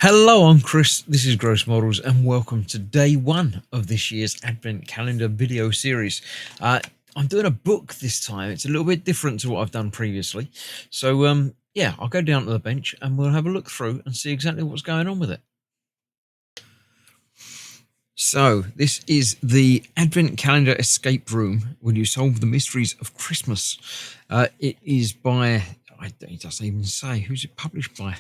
Hello, I'm Chris. This is Gross Models, and welcome to day one of this year's Advent Calendar video series. I'm doing a book this time. It's a little bit different to what I've done previously. So, yeah, I'll go down to the bench and we'll have a look through and see exactly what's going on with it. So, this is the Advent Calendar Escape Room when you solve the mysteries of Christmas. It is by, it doesn't even say, who's it published by?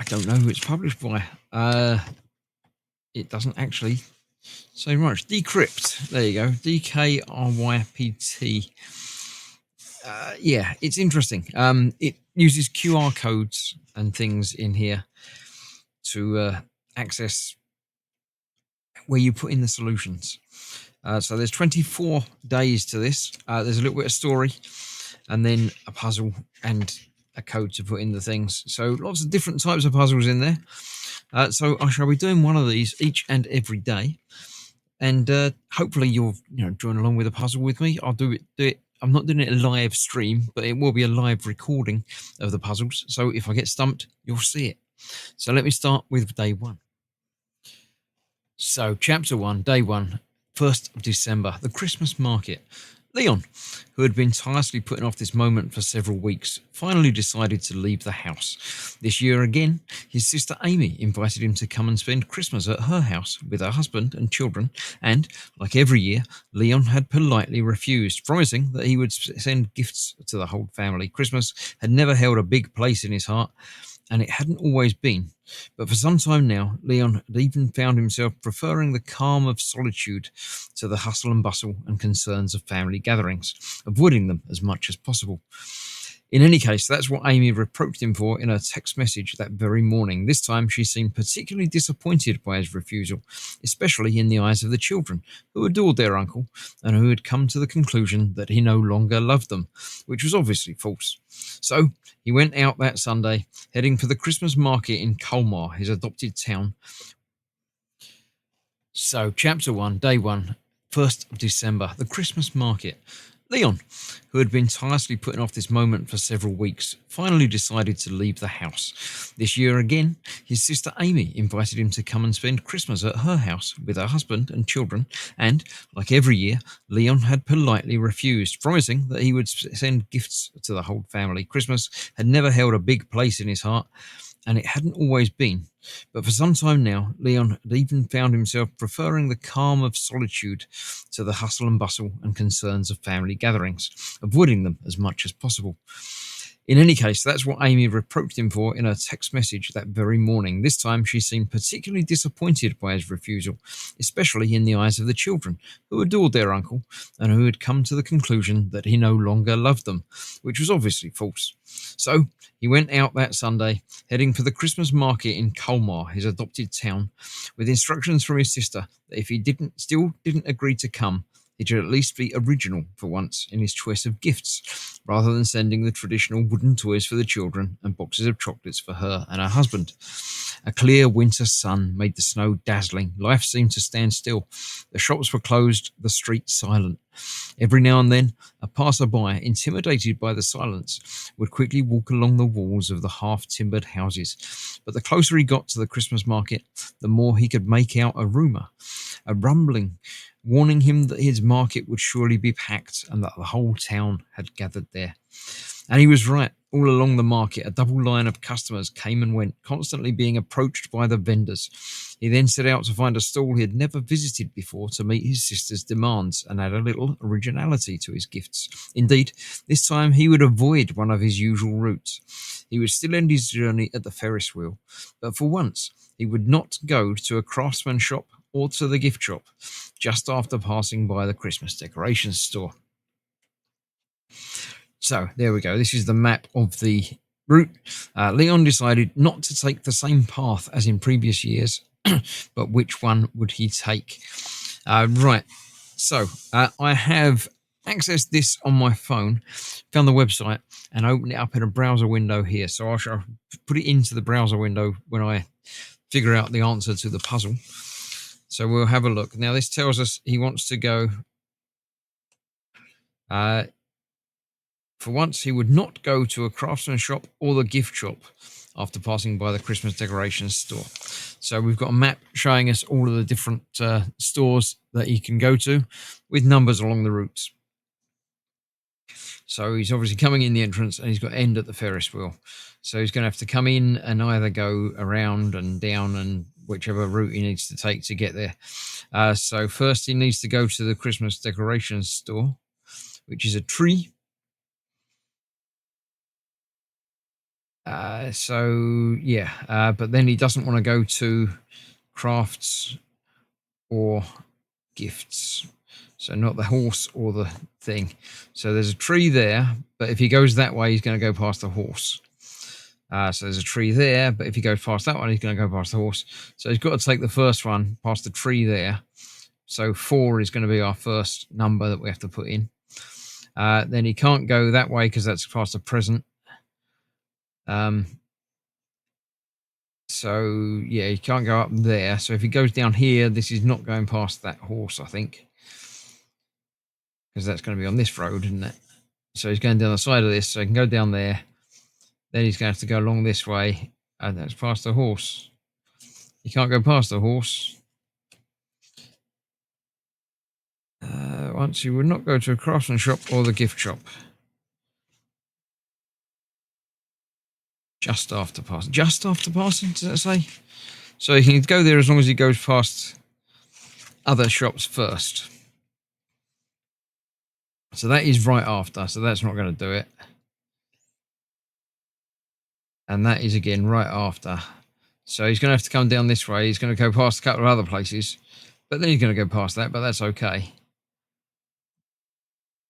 I don't know who it's published by. It doesn't actually say much. Decrypt. There you go. DKRYPT. Yeah, it's interesting. It uses QR codes and things in here to access where you put in the solutions. So there's 24 days to this. There's a little bit of story and then a puzzle and a code to put in the things. So lots of different types of puzzles in there. So I shall be doing one of these each and every day. And hopefully you'll join along with a puzzle with me. I'll do it. I'm not doing it a live stream, but it will be a live recording of the puzzles. So if I get stumped, you'll see it. So let me start with day one. So chapter 1, day 1, 1st of December, the Christmas market. Leon, who had been tirelessly putting off this moment for several weeks, finally decided to leave the house. This year again, his sister Amy invited him to come and spend Christmas at her house with her husband and children, and, like every year, Leon had politely refused, promising that he would send gifts to the whole family. Christmas had never held a big place in his heart, and it hadn't always been. But for some time now, Leon had even found himself preferring the calm of solitude to the hustle and bustle and concerns of family gatherings, avoiding them as much as possible. In any case, that's what Amy reproached him for in her text message that very morning. This time, she seemed particularly disappointed by his refusal, especially in the eyes of the children, who adored their uncle and who had come to the conclusion that he no longer loved them, which was obviously false. So he went out that Sunday, heading for the Christmas market in Colmar, his adopted town. So, chapter 1, day 1, 1st of December, the Christmas market. Leon, who had been tirelessly putting off this moment for several weeks, finally decided to leave the house. This year again, his sister Amy invited him to come and spend Christmas at her house with her husband and children, and, like every year, Leon had politely refused, promising that he would send gifts to the whole family. Christmas had never held a big place in his heart, and it hadn't always been. But for some time now, Leon had even found himself preferring the calm of solitude to the hustle and bustle and concerns of family gatherings, avoiding them as much as possible. In any case, that's what Amy reproached him for in her text message that very morning. This time, she seemed particularly disappointed by his refusal, especially in the eyes of the children, who adored their uncle and who had come to the conclusion that he no longer loved them, which was obviously false. So he went out that Sunday, heading for the Christmas market in Colmar, his adopted town, with instructions from his sister that if he still didn't agree to come, he should at least be original for once in his choice of gifts, rather than sending the traditional wooden toys for the children and boxes of chocolates for her and her husband. A clear winter sun made the snow dazzling. Life seemed to stand still. The shops were closed, the streets silent. Every now and then, a passer-by, intimidated by the silence, would quickly walk along the walls of the half-timbered houses. But the closer he got to the Christmas market, the more he could make out a rumour, a rumbling, warning him that his market would surely be packed and that the whole town had gathered there. And he was right. All along the market, a double line of customers came and went, constantly being approached by the vendors. He then set out to find a stall he had never visited before to meet his sister's demands and add a little originality to his gifts. Indeed, this time he would avoid one of his usual routes. He would still end his journey at the Ferris wheel, but for once he would not go to a craftsman shop or to the gift shop just after passing by the Christmas decorations store. So there we go. This is the map of the route. Leon decided not to take the same path as in previous years, but which one would he take? Right. So I have accessed this on my phone, found the website, and opened it up in a browser window here. So I shall put it into the browser window when I figure out the answer to the puzzle. So we'll have a look. Now, this tells us he wants to go. For once, he would not go to a craftsman shop or the gift shop after passing by the Christmas decorations store. So we've got a map showing us all of the different stores that he can go to with numbers along the routes. So he's obviously coming in the entrance and he's got to end at the Ferris wheel. So he's going to have to come in and either go around and down and whichever route he needs to take to get there. So first he needs to go to the Christmas decorations store, which is a tree. But then he doesn't want to go to crafts or gifts. So not the horse or the thing. So there's a tree there, but if he goes that way, he's going to go past the horse. So there's a tree there, but if he goes past that one, he's going to go past the horse. So he's got to take the first one past the tree there. So 4 is going to be our first number that we have to put in. Then he can't go that way because that's past the present. So yeah, he can't go up there. So if he goes down here, this is not going past that horse, I think. Because that's going to be on this road, isn't it? So he's going down the side of this, so he can go down there. Then he's going to have to go along this way, and that's past the horse. He can't go past the horse. Once he would not go to a craftsman shop or the gift shop. Just after passing. Just after passing, does that say? So he can go there as long as he goes past other shops first. So that is right after, so that's not going to do it. And that is again right after. So he's going to have to come down this way. He's going to go past a couple of other places, but then he's going to go past that, but that's okay.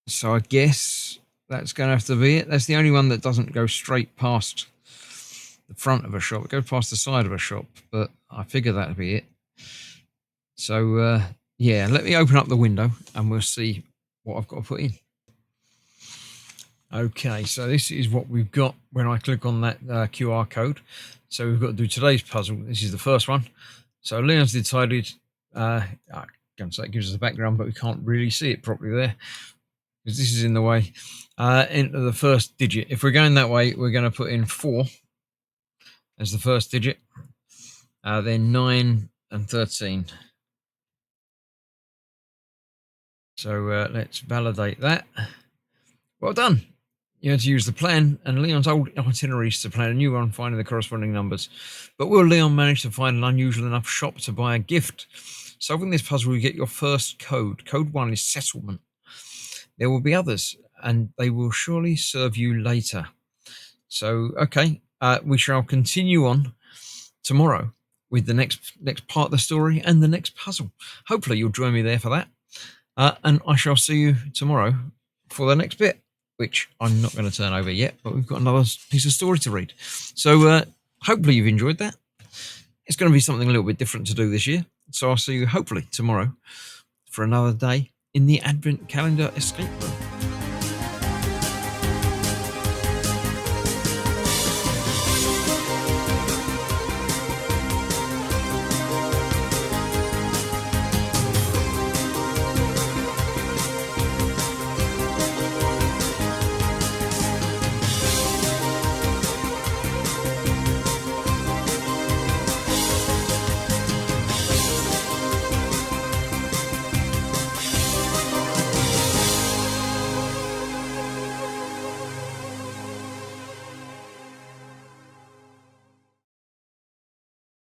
So I guess that's going to have to be it. That's the only one that doesn't go straight past the front of a shop. It goes past the side of a shop, but I figure that'd be it. So, yeah, let me open up the window and we'll see what I've got to put in. Okay, so this is what we've got when I click on that QR code. So we've got to do today's puzzle. This is the first one. So Leon's decided, I can say it gives us the background, but we can't really see it properly there because this is in the way. Enter the first digit. If we're going that way, we're going to put in 4 as the first digit, then 9 and 13. So let's validate that. Well done. You had to use the plan and Leon's old itineraries to plan a new one, finding the corresponding numbers. But will Leon manage to find an unusual enough shop to buy a gift? Solving this puzzle, you get your first code. Code 1 is settlement. There will be others, and they will surely serve you later. So, okay, we shall continue on tomorrow with the next part of the story and the next puzzle. Hopefully you'll join me there for that. And I shall see you tomorrow for the next bit, which I'm not going to turn over yet, but we've got another piece of story to read. So hopefully you've enjoyed that. It's going to be something a little bit different to do this year. So I'll see you hopefully tomorrow for another day in the Advent Calendar Escape Room.